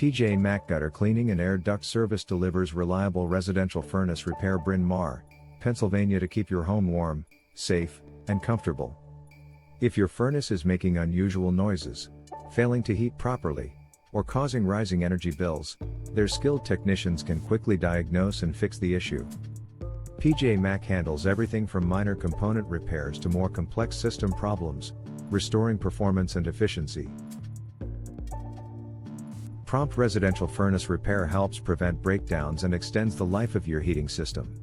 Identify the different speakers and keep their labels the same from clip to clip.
Speaker 1: PJ Mac Gutter Cleaning and Air Duct Service delivers reliable residential furnace repair. Bryn Mawr, Pennsylvania, to keep your home warm, safe, and comfortable. If your furnace is making unusual noises, failing to heat properly, or causing rising energy bills, their skilled technicians can quickly diagnose and fix the issue. PJ Mac handles everything from minor component repairs to more complex system problems, restoring performance and efficiency. Prompt residential furnace repair helps prevent breakdowns and extends the life of your heating system.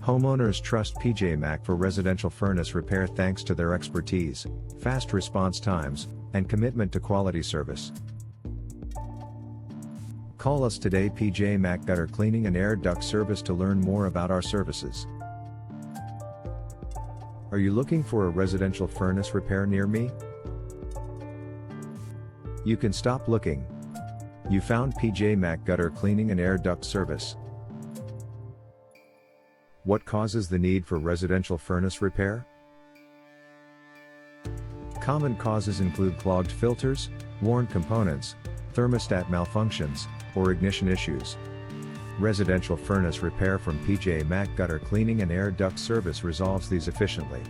Speaker 1: Homeowners trust PJ Mac for residential furnace repair thanks to their expertise, fast response times, and commitment to quality service. Call us today, PJ Mac Gutter Cleaning and Air Duct Service, to learn more about our services. Are you looking for a residential furnace repair near me? You can stop looking. You found PJ Mac Gutter Cleaning and Air Duct Service. What causes the need for residential furnace repair? Common causes include clogged filters, worn components, thermostat malfunctions, or ignition issues. Residential furnace repair from PJ Mac Gutter Cleaning and Air Duct Service resolves these efficiently.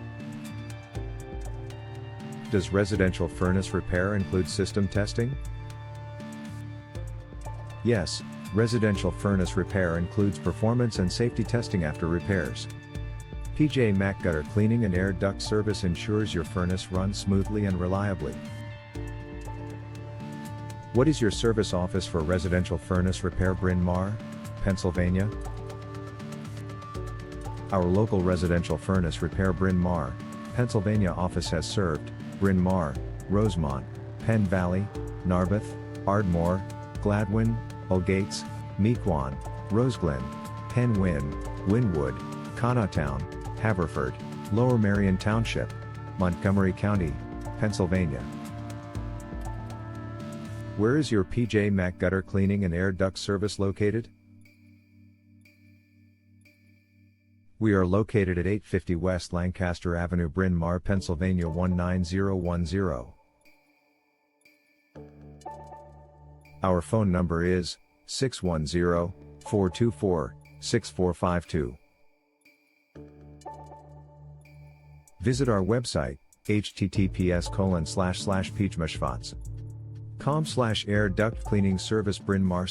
Speaker 1: Does residential furnace repair include system testing? Yes, residential furnace repair includes performance and safety testing after repairs. PJ Mac Gutter Cleaning and Air Duct Service ensures your furnace runs smoothly and reliably. What is your service office for residential furnace repair? Bryn Mawr, Pennsylvania. Our local residential furnace repair Bryn Mawr, Pennsylvania office has served Bryn Mawr, Rosemont, Penn Valley, Narberth, Ardmore, Gladwin, Gates, Mequon, Roseglen, Penn Wynne, Wynwood, Connaughtown, Haverford, Lower Merion Township, Montgomery County, Pennsylvania. Where is your PJ Mac Gutter Cleaning and Air Duct Service located? We are located at 850 West Lancaster Avenue, Bryn Mawr, Pennsylvania 19010. Our phone number is 610-424-6452. Visit our website, https://peachmashvats.com/air duct cleaning service Bryn Mawr/.